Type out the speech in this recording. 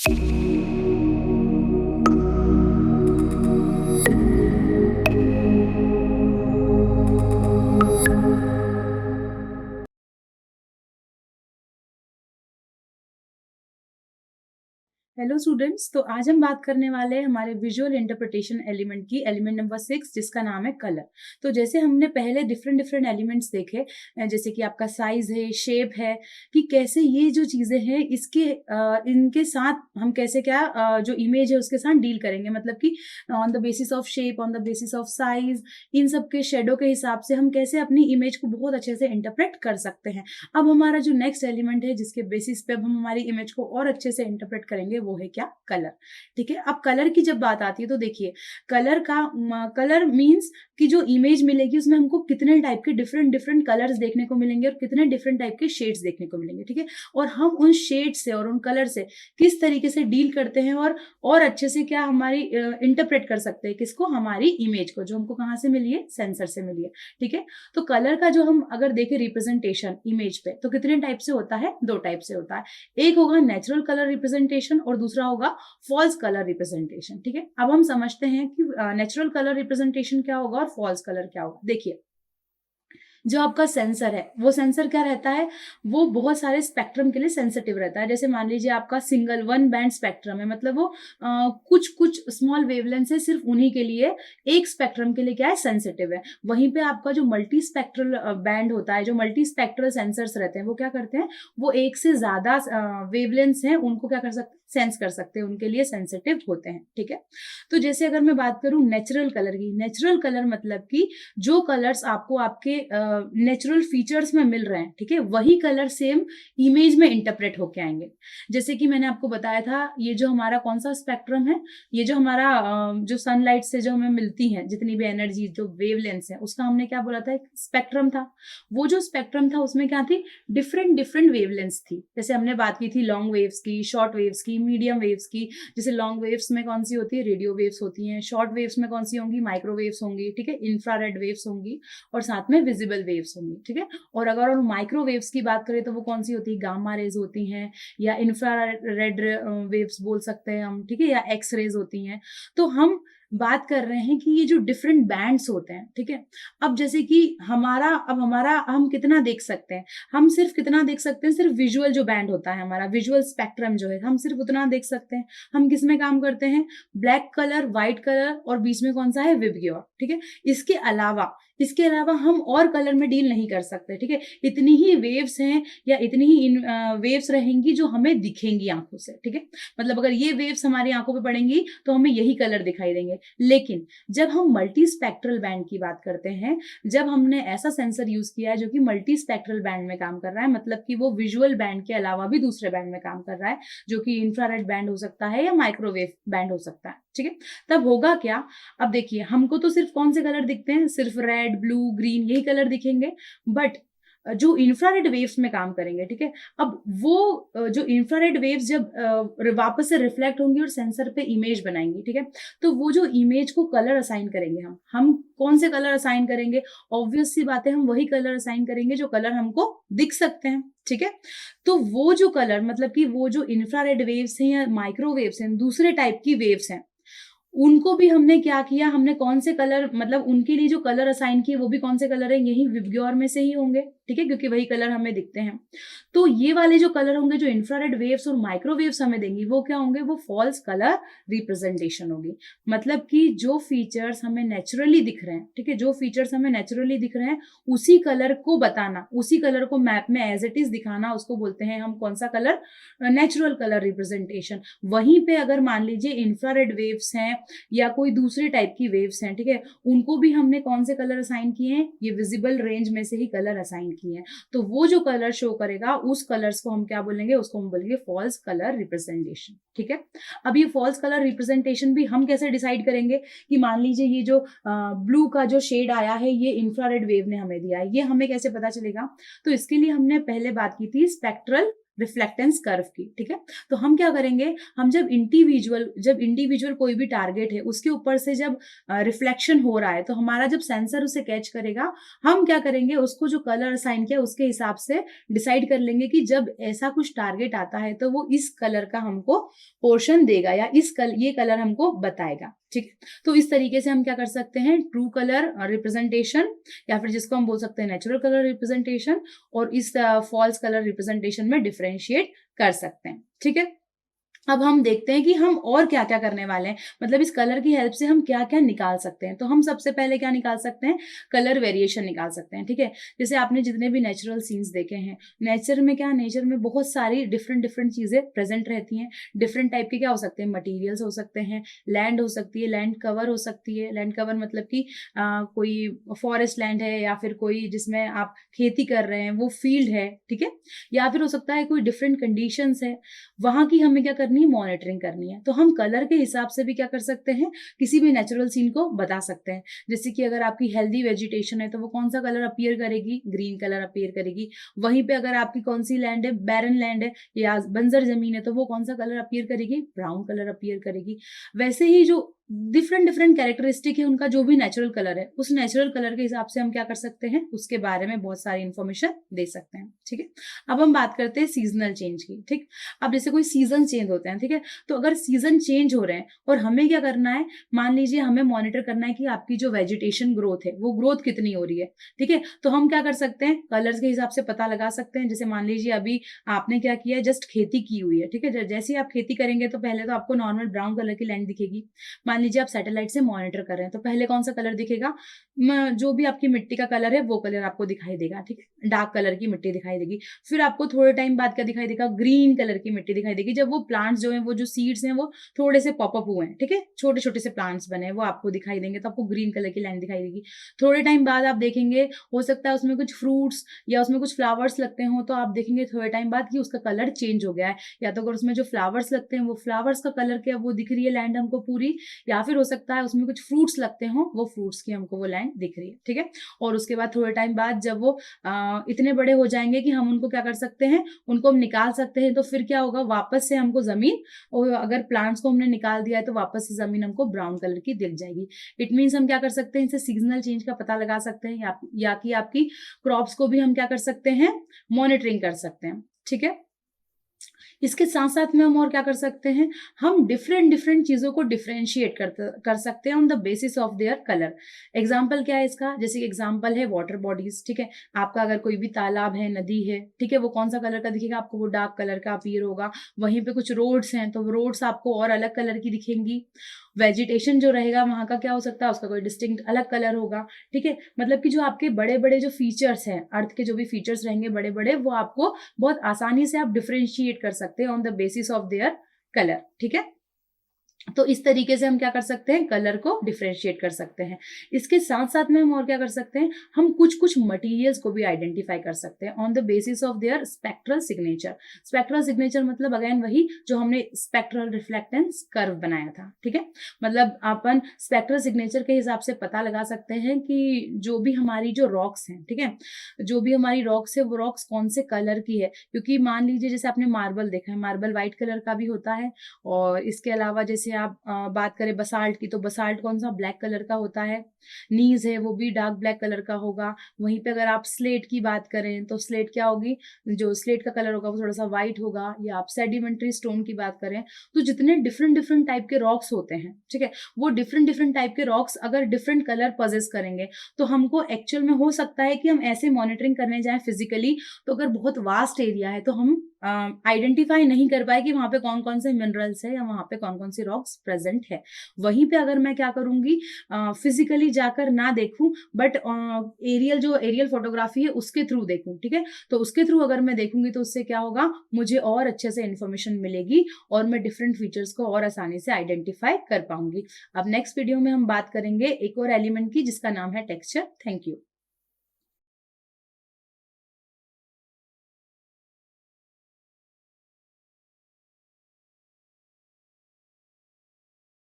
Hello students, तो आज हम बात करने वाले हैं हमारे विजुअल इंटरप्रिटेशन एलिमेंट की, एलिमेंट नंबर 6, जिसका नाम है कलर। तो जैसे हमने पहले डिफरेंट डिफरेंट एलिमेंट्स देखे, जैसे कि आपका साइज है, शेप है, कि कैसे ये जो चीजें हैं इनके साथ हम कैसे जो इमेज है उसके साथ डील करेंगे, मतलब कि on the basis of shape, on the basis of size, इन सब के शेडो के हिसाब से हम कैसे अपनी इमेज को बहुत अच्छे से इंटरप्रेट कर सकते हैं। अब हमारा जो नेक्स्ट एलिमेंट है जिसके बेसिस पे अब हम हमारी इमेज को और अच्छे से इंटरप्रेट करेंगे, वो है क्या? कलर। ठीक है, अब कलर की जब बात आती है तो देखिए, कलर मींस कि जो इमेज मिलेगी उसमें हमको कितने टाइप के डिफरेंट डिफरेंट कलर्स देखने को मिलेंगे और कितने डिफरेंट टाइप के शेड्स देखने को मिलेंगे। ठीक है, और हम उन शेड से और उन कलर से किस तरीके से डील करते हैं और अच्छे से क्या हमारी इंटरप्रेट कर सकते हैं, किसको? हमारी इमेज को, जो हमको कहाँ से मिली है? सेंसर से मिली है। ठीक है, तो कलर का जो हम अगर देखें रिप्रेजेंटेशन इमेज पे, तो कितने टाइप से होता है? 2 टाइप से होता है। एक होगा नेचुरल कलर रिप्रेजेंटेशन और दूसरा होगा फॉल्स कलर रिप्रेजेंटेशन। ठीक है, अब हम समझते हैं कि नेचुरल कलर रिप्रेजेंटेशन क्या होगा और फॉल्स कलर क्या होगा। देखिए, जो आपका सेंसर है, वो सेंसर क्या रहता है? वो बहुत सारे स्पेक्ट्रम के लिए सेंसिटिव रहता है। जैसे मान लीजिए आपका सिंगल वन बैंड स्पेक्ट्रम है, मतलब वो कुछ कुछ स्मॉल वेवलेंथ है, सिर्फ उन्हीं के लिए, एक स्पेक्ट्रम के लिए क्या है? सेंसिटिव है। वहीं पे आपका जो मल्टी स्पेक्ट्रल बैंड होता है, जो मल्टी स्पेक्ट्रल सेंसर्स रहते हैं, वो क्या करते हैं? वो एक से ज्यादा वेवलेंथ्स हैं, उनको क्या कर सकते? सेंस कर सकते हैं, उनके लिए सेंसिटिव होते हैं। ठीक है, तो जैसे अगर मैं बात करूं नेचुरल कलर की, नेचुरल कलर मतलब कि जो कलर्स आपको आपके नेचुरल फीचर्स में मिल रहे हैं, ठीक है, वही कलर सेम इमेज में इंटरप्रेट होके आएंगे। जैसे कि मैंने आपको बताया था, ये जो हमारा कौन सा स्पेक्ट्रम है, ये जो हमारा जो सनलाइट से जो हमें मिलती है जितनी भी एनर्जी, जो वेवलेंथ्स है, उसका हमने क्या बोला था? एक स्पेक्ट्रम था। वो जो स्पेक्ट्रम था उसमें क्या थी? डिफरेंट डिफरेंट वेवलेंथ्स थी। जैसे हमने बात की थी लॉन्ग वेव्स की, शॉर्ट वेव्स की, मीडियम वेव्स की। जैसे लॉन्ग वेव्स में कौन सी होती है? रेडियो वेव्स होती हैं। शॉर्ट वेव्स में कौन सी होंगी? माइक्रोवेव्स होंगी। ठीक है, इंफ्रारेड वेव्स होंगी और साथ में विजिबल वेव्स होंगी। ठीक है, और अगर हम माइक्रोवेव्स की बात करें तो वो कौन सी होती है? गामा रेज होती हैं, या इंफ्रारेड वेव्स बोल सकते हैं हम। ठीक है, या एक्स रेज होती हैं। तो हम बात कर रहे हैं कि ये जो डिफरेंट बैंड्स होते हैं, ठीक है, अब जैसे कि हमारा हम कितना देख सकते हैं? हम सिर्फ कितना देख सकते हैं? सिर्फ विजुअल जो बैंड होता है, हमारा विजुअल स्पेक्ट्रम जो है, हम सिर्फ उतना देख सकते हैं। हम किस में काम करते हैं? ब्लैक कलर, व्हाइट कलर, और बीच में कौन सा है? विबग्योर। ठीक है, इसके अलावा हम और कलर में डील नहीं कर सकते। ठीक है, इतनी ही वेव्स हैं या इतनी ही वेव्स रहेंगी जो हमें दिखेंगी आंखों से। ठीक है, मतलब अगर ये वेव्स हमारी आंखों पे पड़ेंगी तो हमें यही कलर दिखाई देंगे। लेकिन जब हम मल्टी स्पेक्ट्रल बैंड की बात करते हैं, जब हमने ऐसा सेंसर यूज किया है जो कि मल्टी स्पेक्ट्रल बैंड में काम कर रहा है, मतलब कि वो विजुअल बैंड के अलावा भी दूसरे बैंड में काम कर रहा है, जो कि इंफ्रारेड बैंड हो सकता है या माइक्रोवेव बैंड हो सकता है। ठीक है, तब होगा क्या? अब देखिए, हमको तो सिर्फ कौन से कलर दिखते हैं? सिर्फ रेड, ब्लू, ग्रीन, यही कलर दिखेंगे। बट जो इंफ्रारेड वेव्स में काम करेंगे, ठीक है, अब वो जो इंफ्रारेड वेव्स जब वापस से रिफ्लेक्ट होंगी और सेंसर पे इमेज बनाएंगी, ठीक है, तो वो जो इमेज को कलर असाइन करेंगे, हम कौन से कलर असाइन करेंगे? ऑब्वियस सी बात है, हम वही कलर असाइन करेंगे जो कलर हमको दिख सकते हैं। ठीक है, तो वो जो कलर, मतलब कि वो जो इंफ्रारेड वेव्स हैं या माइक्रोवेव्स हैं, दूसरे टाइप की वेव्स हैं, उनको भी हमने क्या किया? हमने कौन से कलर, मतलब उनके लिए जो कलर असाइन किए, वो भी कौन से कलर है? यही विबग्योर में से ही होंगे। ठीक है, क्योंकि वही कलर हमें दिखते हैं। तो ये वाले जो कलर होंगे, जो इंफ्रारेड वेव्स और माइक्रोवेव्स हमें देंगी, वो क्या होंगे? वो फॉल्स कलर रिप्रेजेंटेशन होगी। मतलब कि जो फीचर्स हमें नेचुरली दिख रहे हैं, ठीक है, जो फीचर्स हमें नेचुरली दिख रहे हैं, उसी कलर को बताना, उसी कलर को मैप में एज इट इज दिखाना, उसको बोलते हैं हम कौन सा कलर? Natural colour representation. वहीं पे अगर मान लीजिए इंफ्रारेड वेव्स हैं या कोई दूसरे टाइप की वेव्स हैं, ठीक है, उनको भी हमने कौन से कलर असाइन किए हैं? ये विजिबल रेंज में से ही कलर असाइन किए हैं। तो वो जो कलर शो करेगा, उस कलर्स को हम क्या बोलेंगे? उसको हम बोलेंगे फॉल्स कलर रिप्रेजेंटेशन। ठीक है, अब ये फॉल्स कलर रिप्रेजेंटेशन भी हम कैसे डिसाइड करेंगे? कि मान लीजिए ये जो ब्लू का जो शेड आया है, ये इंफ्रारेड वेव ने हमें दिया है, ये हमें कैसे पता चलेगा? तो इसके लिए हमने पहले बात की थी स्पेक्ट्रल रिफ्लेक्टेंस कर्व की, ठीक है। तो हम क्या करेंगे, हम जब इंडिविजुअल कोई भी टारगेट है उसके ऊपर से जब रिफ्लेक्शन हो रहा है, तो हमारा जब सेंसर उसे कैच करेगा, हम क्या करेंगे, उसको जो कलर असाइन किया उसके हिसाब से डिसाइड कर लेंगे कि जब ऐसा कुछ टारगेट आता है तो वो इस कलर का हमको पोर्शन देगा या ये कलर हमको बताएगा, ठीक है। तो इस तरीके से हम क्या कर सकते हैं, ट्रू कलर रिप्रेजेंटेशन या फिर जिसको हम बोल सकते हैं नेचुरल कलर रिप्रेजेंटेशन और इस फॉल्स कलर रिप्रेजेंटेशन में डिफरेंशिएट कर सकते हैं, ठीक है। अब हम देखते हैं कि हम और क्या-क्या करने वाले हैं, मतलब इस कलर की हेल्प से हम क्या-क्या निकाल सकते हैं। तो हम सबसे पहले क्या निकाल सकते हैं, कलर वेरिएशन निकाल सकते हैं, ठीक है। जैसे आपने जितने भी नेचुरल सीन्स देखे हैं, नेचर में बहुत सारी डिफरेंट चीज़ें प्रेज़ेंट रहती हैं। डिफरेंट टाइप के क्या हो सकते हैं, मटीरियल्स हो सकते हैं, लैंड हो सकती है, लैंड कवर हो सकती है। लैंड कवर मतलब कि कोई फॉरेस्ट लैंड है या फिर कोई जिसमें आप खेती कर रहे हैं, वो फील्ड है, ठीक है। या फिर हो सकता है कोई डिफरेंट कंडीशंस है, वहाँ की हमें क्या करनी है, मॉनिटरिंग करनी है। तो हम कलर के हिसाब से भी क्या कर सकते हैं, किसी भी नेचुरल सीन को बता सकते हैं। जैसे कि अगर आपकी हेल्दी वेजिटेशन है तो वो कौन सा कलर अपीयर करेगी, ग्रीन कलर अपीयर करेगी। वहीं पे अगर आपकी कौन सी लैंड है, बैरन लैंड है या बंजर जमीन है, तो वो कौन सा कलर अपीयर करेगी, ब्राउन कलर अपीयर करेगी। वैसे ही जो डिफरेंट कैरेक्टरिस्टिक है उनका, जो भी नेचुरल कलर है, उस नेचुरल कलर के हिसाब से हम क्या कर सकते हैं, उसके बारे में बहुत सारी इन्फॉर्मेशन दे सकते हैं, ठीक है। अब हम बात करते हैं सीजनल चेंज की, ठीक। अब जैसे कोई सीजन चेंज होते हैं, ठीक है, तो अगर सीजन चेंज हो रहे हैं और हमें क्या करना है, मान लीजिए हमें मॉनिटर करना है कि आपकी जो वेजिटेशन ग्रोथ है वो ग्रोथ कितनी हो रही है, ठीक है। तो हम क्या कर सकते हैं, कलर्स के हिसाब से पता लगा सकते हैं। जैसे मान लीजिए अभी आपने क्या किया है, जस्ट खेती की हुई है, ठीक है। जैसे ही आप खेती करेंगे तो पहले तो आपको नॉर्मल ब्राउन कलर की लैंड दिखेगी। मान लीजिए आप सैटेलाइट से मॉनिटर कर रहे हैं, तो पहले कौन सा कलर दिखेगा, जो भी आपकी मिट्टी का कलर है वो कलर आपको दिखाई देगा, ठीक है। डार्क कलर की मिट्टी दिखाई देगी। फिर आपको थोड़े टाइम बाद क्या दिखाई देगा, ग्रीन कलर की मिट्टी दिखाई देगी। जब वो प्लांट्स जो हैं, वो जो सीड्स हैं, वो थोड़े से पॉपअप हुए हैं, ठीक है, छोटे छोटे से प्लांट्स बने हैं, वो आपको दिखाई देंगे, तो आपको ग्रीन कलर की लाइन दिखाई देगी। थोड़े टाइम बाद आप देखेंगे, हो सकता है उसमें कुछ फ्रूट्स या उसमें कुछ फ्लावर्स लगते हो, तो आप देखेंगे थोड़े टाइम बाद कि उसका कलर चेंज हो गया है। या तो अगर उसमें जो फ्लावर्स लगते हैं वो फ्लावर्स का कलर क्या, वो दिख रही है लैंड हमको पूरी, या फिर हो सकता है उसमें कुछ फ्रूट्स लगते हो, वो फ्रूट्स की हमको वो लैंड दिख रही है, ठीक है। और उसके बाद थोड़े टाइम बाद जब वो इतने बड़े हो जाएंगे कि हम उनको क्या कर सकते हैं, उनको हम निकाल सकते हैं, तो फिर क्या होगा, वापस से हमको जमीन, और अगर प्लांट्स को हमने निकाल दिया है तो वापस से जमीन हमको ब्राउन कलर की दिख जाएगी। इट मीन्स हम क्या कर सकते हैं, इनसे सीजनल चेंज का पता लगा सकते हैं, या कि आपकी क्रॉप्स को भी हम क्या कर सकते हैं, मॉनिटरिंग कर सकते हैं, ठीक है। इसके साथ-साथ में हम और क्या कर सकते हैं, हम डिफरेंट चीज़ों को डिफरेंशिएट कर सकते हैं on the basis of their colour. Example क्या है इसका, जैसे एग्जाम्पल है वाटर बॉडीज, ठीक है। आपका अगर कोई भी तालाब है, नदी है, ठीक है, वो कौन सा कलर का दिखेगा आपको, वो डार्क कलर का अपीयर होगा। वहीं पे कुछ रोड्स हैं तो रोड्स आपको और अलग कलर की दिखेंगी। वेजिटेशन जो रहेगा वहाँ का क्या हो सकता है, उसका कोई डिस्टिंक्ट अलग कलर होगा, ठीक है। मतलब कि जो आपके बड़े-बड़े जो फीचर्स हैं, अर्थ के जो भी फीचर्स रहेंगे बड़े-बड़े, वो आपको बहुत आसानी से आप डिफरेंशिएट कर सकते हैं on the basis of their colour, ठीक है। तो इस तरीके से हम क्या कर सकते हैं, कलर को डिफरेंशिएट कर सकते हैं। इसके साथ-साथ में हम और क्या कर सकते हैं, हम कुछ-कुछ मटेरियल्स को भी आइडेंटिफाई कर सकते हैं on the basis of their spectral signature. Spectral signature मतलब अगेन वही जो हमने स्पेक्ट्रल रिफ्लेक्टेंस कर्व बनाया था, ठीक है। मतलब अपन स्पेक्ट्रल सिग्नेचर के हिसाब से पता लगा सकते हैं कि जो भी हमारी जो रॉक्स हैं, ठीक है, जो भी हमारी रॉक्स है वो रॉक्स कौन से कलर की है। क्योंकि मान लीजिए जैसे आपने मार्बल देखा है, मार्बल व्हाइट कलर का भी होता है, और इसके अलावा जैसे आप बात करें बसाल्ट की, तो बसाल्ट कौन सा, ब्लैक कलर का होता है। नीज है वो भी डार्क ब्लैक कलर का होगा। वहीं पे अगर आप स्लेट की बात करें तो स्लेट क्या होगी, जो स्लेट का कलर होगा वो थोड़ा सा व्हाइट होगा। या आप सेडिमेंट्री स्टोन की बात करें तो जितने डिफरेंट टाइप के रॉक्स होते हैं, ठीक है, वो डिफरेंट टाइप के रॉक्स अगर डिफरेंट कलर पजेस करेंगे तो हमको एक्चुअल में हो सकता है कि हम ऐसे मॉनिटरिंग करने जाएं फिजिकली, तो अगर बहुत वास्ट एरिया है तो हम आइडेंटिफाई नहीं कर पाए कि वहां पे कौन कौन से मिनरल्स है या वहां पे कौन कौन सी रॉक्स प्रेजेंट है। वहीं पे अगर मैं क्या करूंगी, फिजिकली जाकर ना देखूं, बट एरियल फोटोग्राफी है उसके थ्रू देखूं, ठीक है। तो उसके थ्रू अगर मैं देखूंगी तो उससे क्या होगा, मुझे और अच्छे से इन्फॉर्मेशन मिलेगी और मैं डिफरेंट फीचर्स को और आसानी से आइडेंटिफाई कर पाऊंगी। अब नेक्स्ट वीडियो में हम बात करेंगे एक और एलिमेंट की जिसका नाम है टेक्सचर। Thank you.